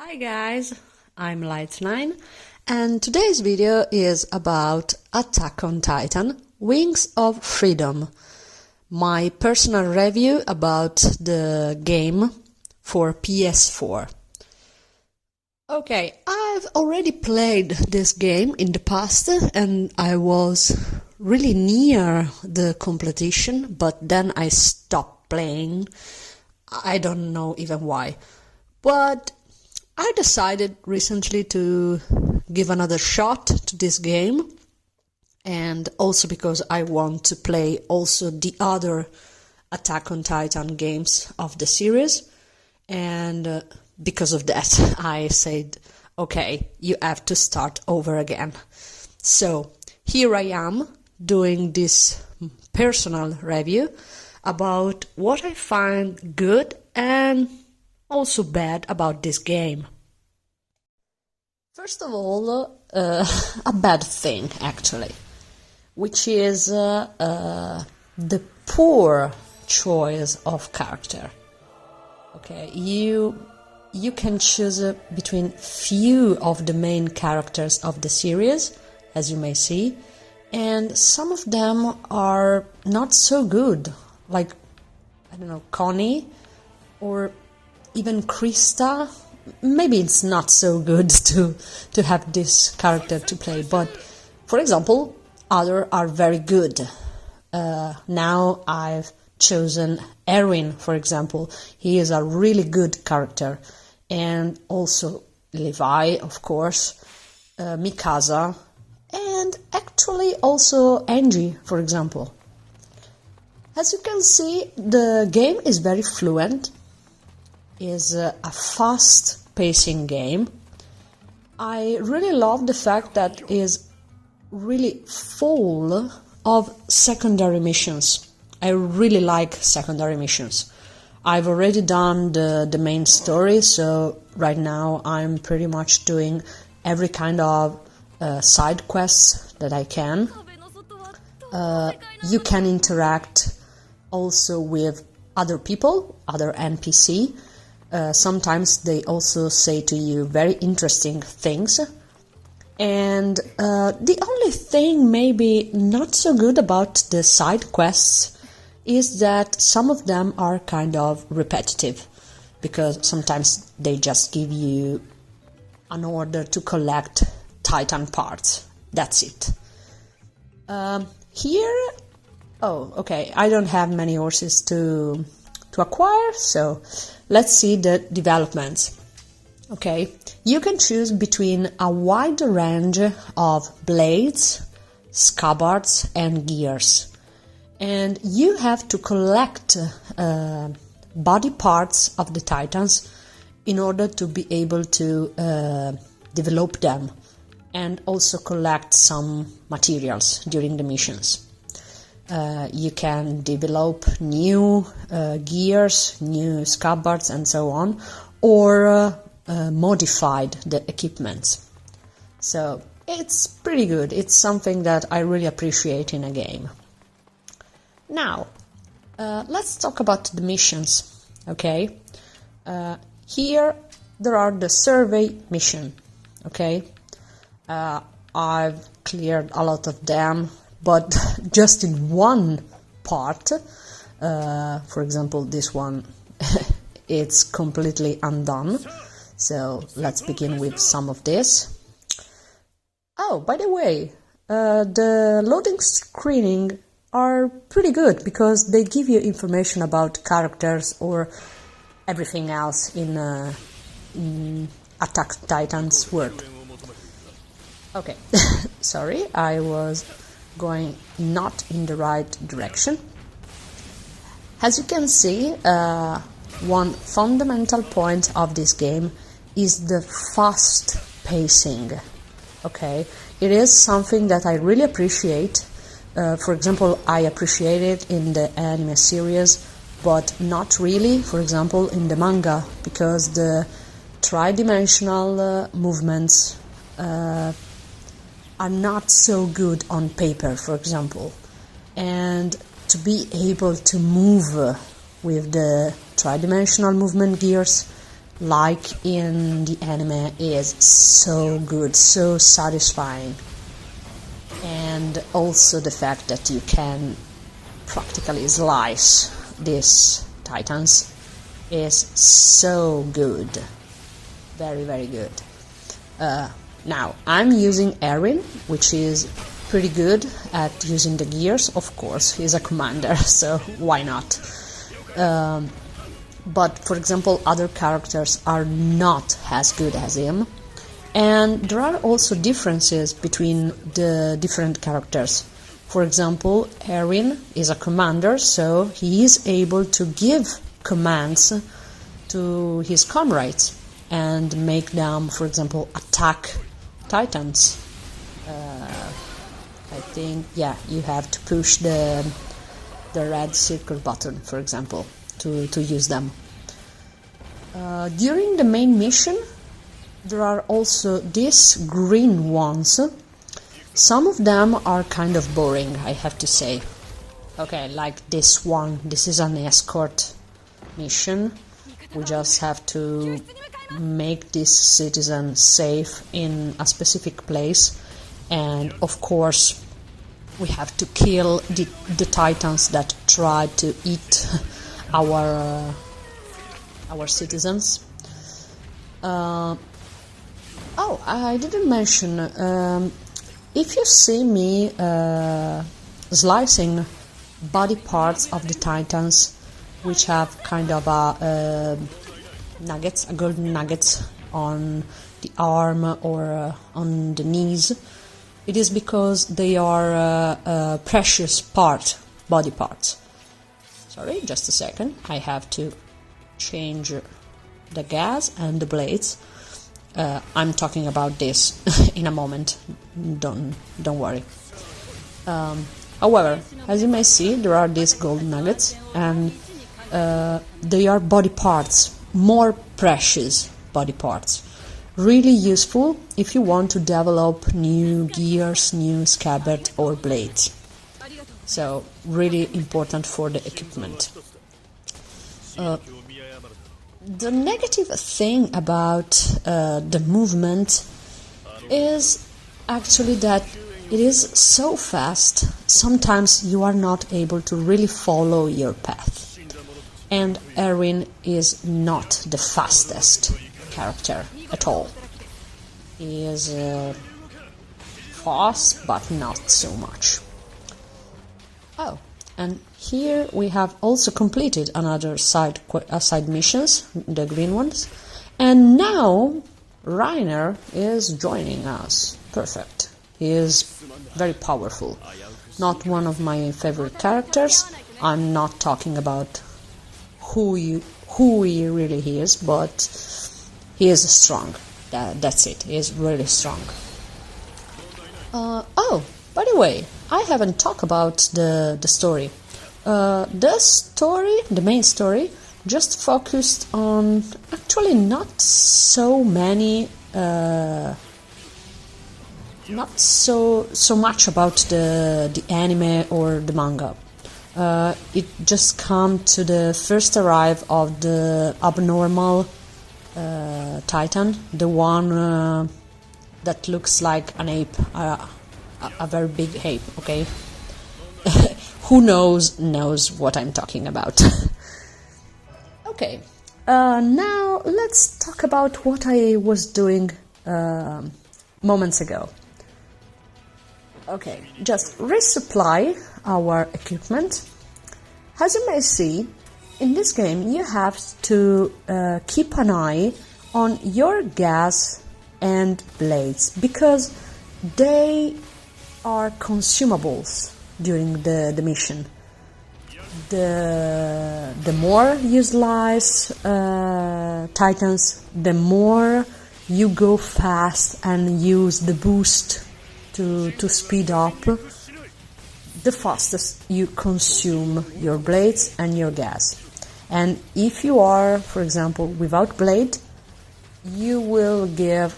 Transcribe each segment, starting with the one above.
Hi guys, I'm Light9 and today's video is about Attack on Titan Wings of Freedom, my personal review about the game for PS4. Okay, I've already played this game in the past and I was really near the completion, but then I stopped playing. I don't know even why, but I decided recently to give another shot to this game, and also because I want to play also the other Attack on Titan games of the series, and because of that I said, okay, you have to start over again. So here I am doing this personal review about what I find good and also bad about this game. First of all, a bad thing actually, which is the poor choice of character. Okay, you can choose between few of the main characters of the series, as you may see, and some of them are not so good, like, I don't know, Connie or even Krista. Maybe it's not so good to have this character to play, but for example, others are very good. Now I've chosen Erwin, for example. He is a really good character, and also Levi, of course, Mikasa, and actually also Angie, for example. As you can see, the game is very fluent. Is a fast-pacing game. I really love the fact that it is really full of secondary missions. I really like secondary missions. I've already done the main story, so right now I'm pretty much doing every kind of side quests that I can. You can interact also with other people, other NPC. Sometimes they also say to you very interesting things, and the only thing maybe not so good about the side quests is that some of them are kind of repetitive, because sometimes they just give you an order to collect Titan parts. That's it. Here, oh, okay, I don't have many horses to acquire, so let's see the developments. Okay, you can choose between a wide range of blades, scabbards and gears, and you have to collect body parts of the Titans in order to be able to develop them, and also collect some materials during the missions. You can develop new gears, new scabbards and so on, or modified the equipments. So it's pretty good. It's something that I really appreciate in a game. Now, let's talk about the missions, okay? Here there are the survey mission, okay? I've cleared a lot of them, but just in one part, for example, this one, it's completely undone. So let's begin with some of this. Oh, by the way, the loading screening are pretty good because they give you information about characters or everything else in Attack Titan's world. Okay, sorry, I was going not in the right direction. As you can see, one fundamental point of this game is the fast pacing. Okay, it is something that I really appreciate. For example, I appreciate it in the anime series, but not really, for example, in the manga, because the tri-dimensional movements are not so good on paper, for example, and to be able to move with the tri-dimensional movement gears like in the anime, is so good, so satisfying. And also the fact that you can practically slice these titans is so good. Very, very good. Now, I'm using Erin, which is pretty good at using the gears. Of course, he's a commander, so why not? But, for example, other characters are not as good as him. And there are also differences between the different characters. For example, Erin is a commander, so he is able to give commands to his comrades and make them, for example, attack titans. I think, yeah, you have to push the red circle button, for example, to use them. During the main mission, there are also these green ones. Some of them are kind of boring, I have to say. Okay, like this one. This is an escort mission. We just have to make this citizen safe in a specific place. And of course, we have to kill the titans that try to eat our citizens. Oh, I didn't mention, if you see me slicing body parts of the titans, which have kind of a golden nuggets on the arm or on the knees, it is because they are precious body parts. Sorry, just a second, I have to change the gas and the blades. I'm talking about this in a moment. Don't worry. However, as you may see, there are these gold nuggets, and they are body parts, more precious body parts. Really useful if you want to develop new gears, new scabbard or blades. So, really important for the equipment. The negative thing about the movement is actually that it is so fast, sometimes you are not able to really follow your path. And Erin is not the fastest character at all. He is fast, but not so much. Oh, and here we have also completed another side missions, the green ones, and now Reiner is joining us. Perfect. He is very powerful. Not one of my favorite characters. I'm not talking about who he really is, but he is strong. That's it. He is really strong. Oh, by the way, I haven't talked about the story. The main story, just focused on actually not so many, not so much about the anime or the manga. It just come to the first arrive of the abnormal titan, the one that looks like an ape, a very big ape. Okay. Who knows what I'm talking about. Okay, now let's talk about what I was doing moments ago. Okay, just resupply our equipment. As you may see, in this game you have to keep an eye on your gas and blades, because they are consumables during the mission. The more you slice titans, the more you go fast and use the boost to speed up, the fastest you consume your blades and your gas. And if you are, for example, without blade, you will give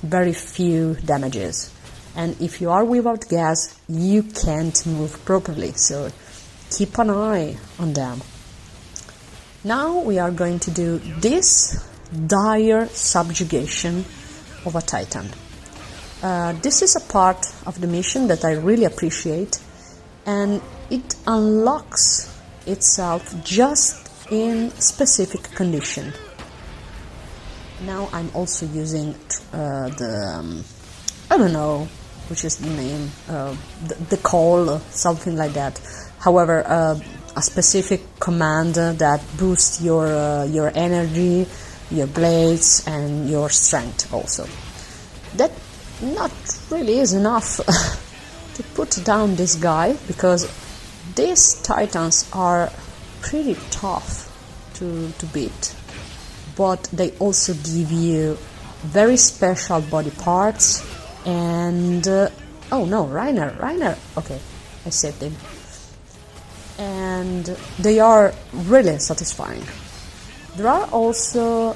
very few damages. And if you are without gas, you can't move properly, so keep an eye on them. Now we are going to do this dire subjugation of a Titan. This is a part of the mission that I really appreciate, and it unlocks itself just in specific condition. Now I'm also using I don't know which is the name, the call, something like that. However, a specific command that boosts your energy, your blades, and your strength also. That not really is enough to put down this guy, because these Titans are pretty tough to beat, but they also give you very special body parts and oh no, Reiner, okay, I saved him, and they are really satisfying. There are also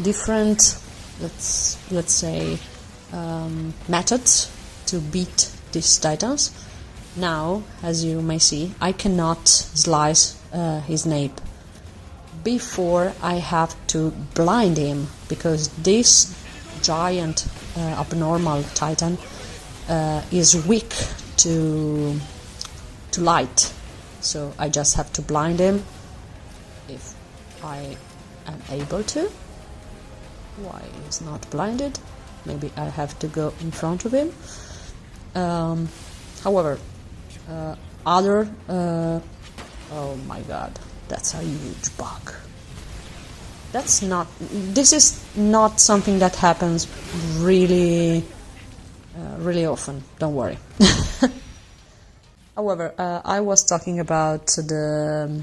different, let's say, methods to beat these Titans. Now, as you may see, I cannot slice his nape. Before, I have to blind him, because this giant abnormal Titan is weak to light. So I just have to blind him if I am able to. Why is not blinded? Maybe I have to go in front of him. However, other oh my god, that's a huge bug. This is not something that happens really often, don't worry. However, I was talking about the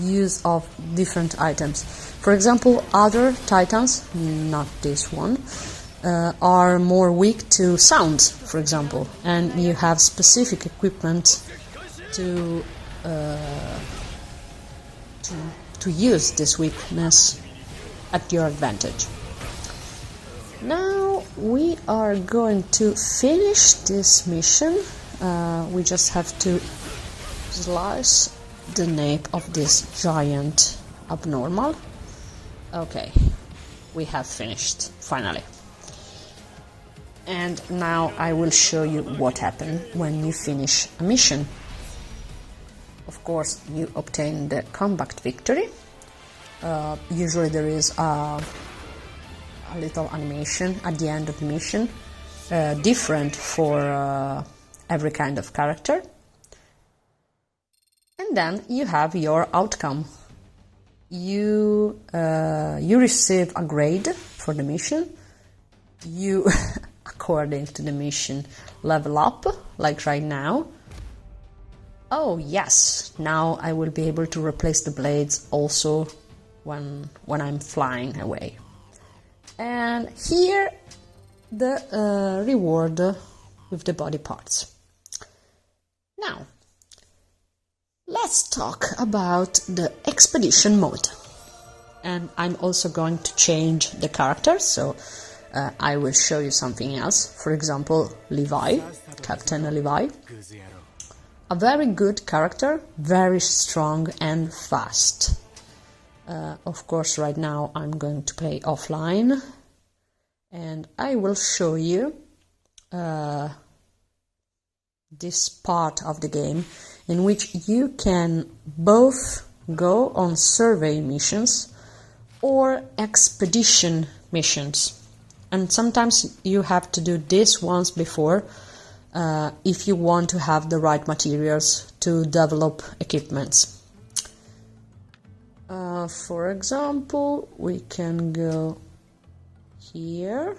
use of different items. For example, other Titans, not this one, are more weak to sound, for example, and you have specific equipment to use this weakness at your advantage. Now we are going to finish this mission. We just have to slice the nape of this giant abnormal. Okay, we have finished, finally. And now I will show you what happens when you finish a mission. Of course, you obtain the combat victory. Usually there is a little animation at the end of the mission, different for every kind of character. And then you have your outcome. You receive a grade for the mission. You, according to the mission, level up, like right now. Oh yes, now I will be able to replace the blades also when I'm flying away. And here the reward with the body parts. Now, let's talk about the expedition mode. And I'm also going to change the character, so I will show you something else. For example, Levi, Captain Levi. A very good character, very strong and fast. Of course, right now I'm going to play offline, and I will show you this part of the game in which you can both go on survey missions or expedition missions. And sometimes you have to do this once before if you want to have the right materials to develop equipments. For example, we can go here.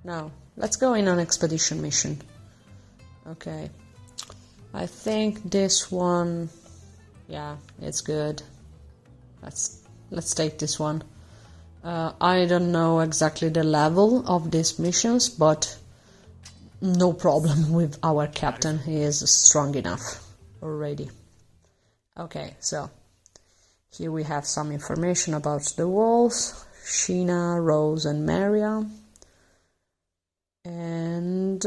Now, let's go in an expedition mission. Okay, I think this one, yeah, it's good. Let's take this one. I don't know exactly the level of these missions, but no problem with our captain. He is strong enough already. Okay, so here we have some information about the walls, Sheena, Rose and Maria. And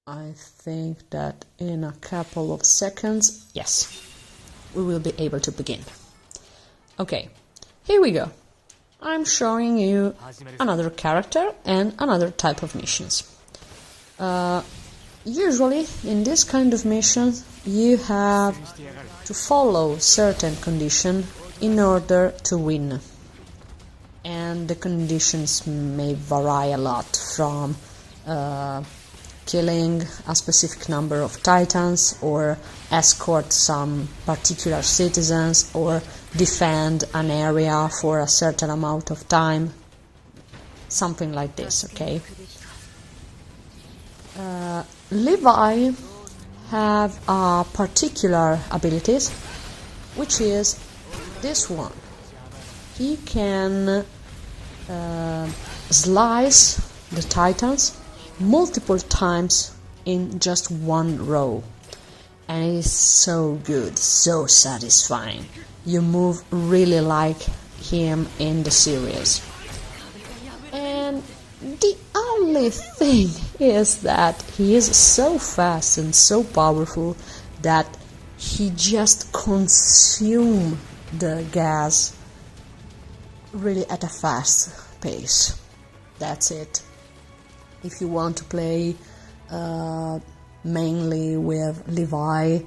I think that in a couple of seconds, yes, we will be able to begin. Okay, here we go. I'm showing you another character and another type of missions. Usually, in this kind of missions, you have to follow certain conditions in order to win. And the conditions may vary a lot, from killing a specific number of titans, or escort some particular citizens, or defend an area for a certain amount of time. Something like this, okay? Levi have a particular abilities, which is this one. He can slice the titans multiple times in just one row, and it's so good, so satisfying. You move really like him in the series. And the only thing is that he is so fast and so powerful that he just consumes the gas really at a fast pace. That's it. If you want to play mainly with Levi,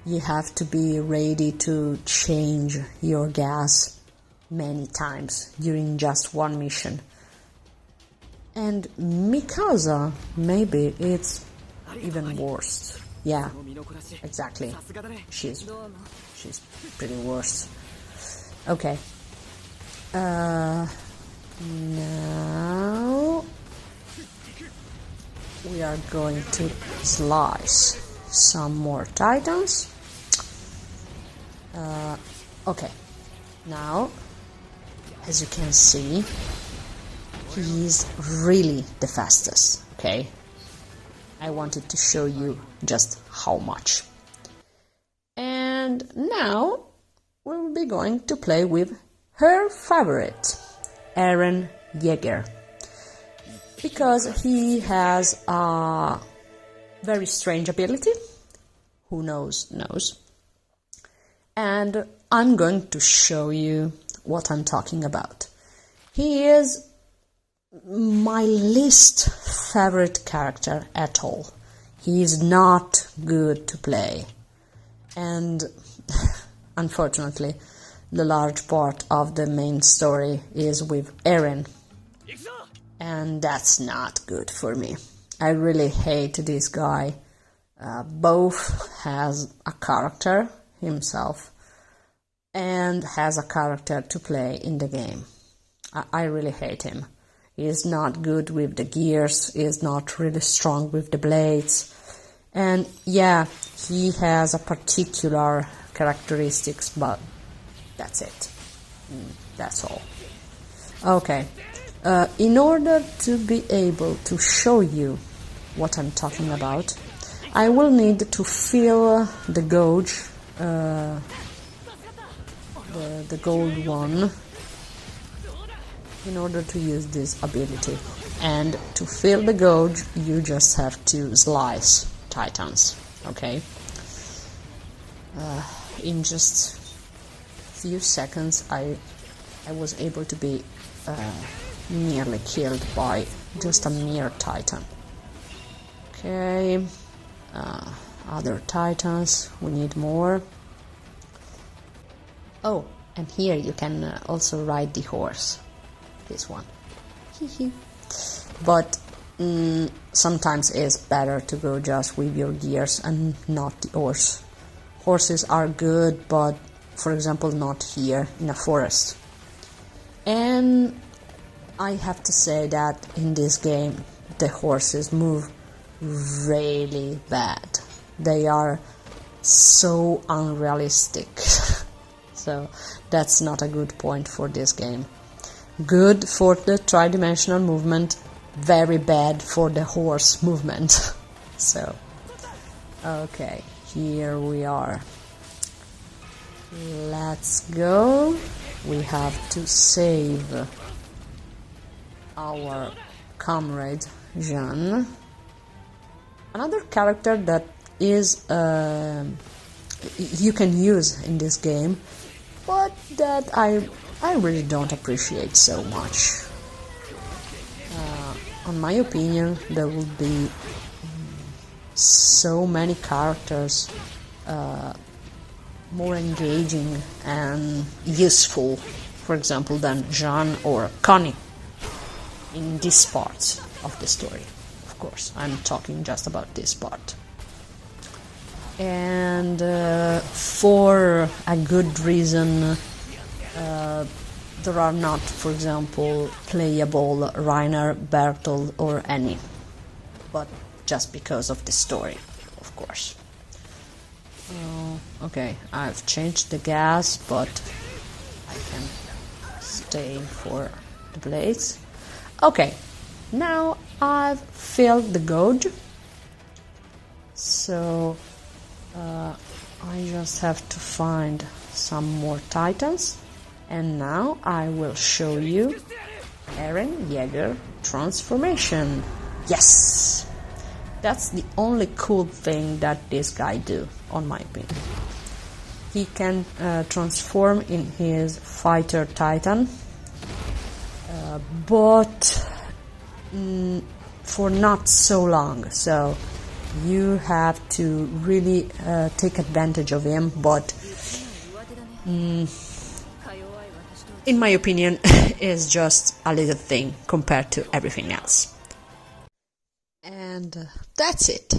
you have to be ready to change your gas many times during just one mission. And Mikasa, maybe it's even worse. Yeah, exactly. She's pretty worse. Okay. Now we are going to slice some more titans. Okay. Now, as you can see, he's really the fastest, okay? I wanted to show you just how much. And now we'll be going to play with her favorite, Eren Yeager, because he has a very strange ability. Who knows? And I'm going to show you what I'm talking about. He is my least favorite character at all. He is not good to play, and unfortunately the large part of the main story is with Eren, and that's not good for me. I really hate this guy. Both has a character himself and has a character to play in the game. I really hate him. He is not good with the gears, he is not really strong with the blades, and yeah, he has a particular characteristics, but that's it. That's all. Okay, in order to be able to show you what I'm talking about, I will need to fill the gauge, the gold one, in order to use this ability. And to fill the gauge, you just have to slice titans, okay? In just few seconds, I was able to be nearly killed by just a mere titan. Okay, other titans, we need more. Oh, and here you can also ride the horse. This one. But sometimes it's better to go just with your gears and not the horse. Horses are good, but for example not here in a forest. And I have to say that in this game the horses move really bad. They are so unrealistic. So that's not a good point for this game. Good for the tridimensional movement, very bad for the horse movement. So, okay, here we are. Let's go. We have to save our comrade Jean. Another character that is you can use in this game, but that I really don't appreciate so much. In my opinion, there will be so many characters more engaging and useful, for example, than Jean or Connie in this part of the story. Of course, I'm talking just about this part. And for a good reason, there are not, for example, playable Rainer, Bertolt or Annie, but just because of the story, of course. Okay, I've changed the gas, but I can stay for the blades. Okay, now I've filled the gauge, so I just have to find some more titans, and now I will show you Eren Yeager transformation. Yes! That's the only cool thing that this guy do, on my opinion. He can transform in his fighter titan, but for not so long, so you have to really take advantage of him, but in my opinion is just a little thing compared to everything else. And that's it.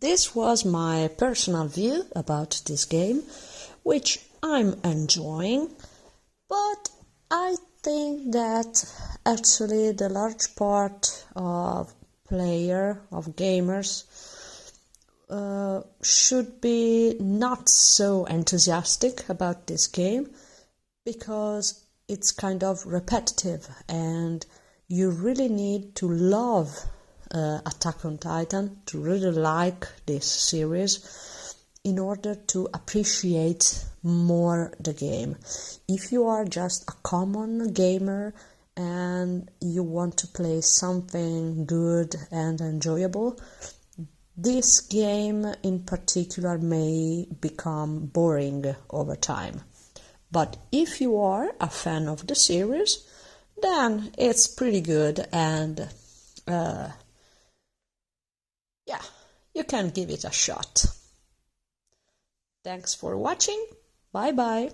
This was my personal view about this game, which I'm enjoying, but I think that actually the large part of gamers should be not so enthusiastic about this game, because it's kind of repetitive and you really need to love Attack on Titan, to really like this series in order to appreciate more the game. If you are just a common gamer and you want to play something good and enjoyable, this game in particular may become boring over time. But if you are a fan of the series, then it's pretty good, and yeah, you can give it a shot. Thanks for watching. Bye bye.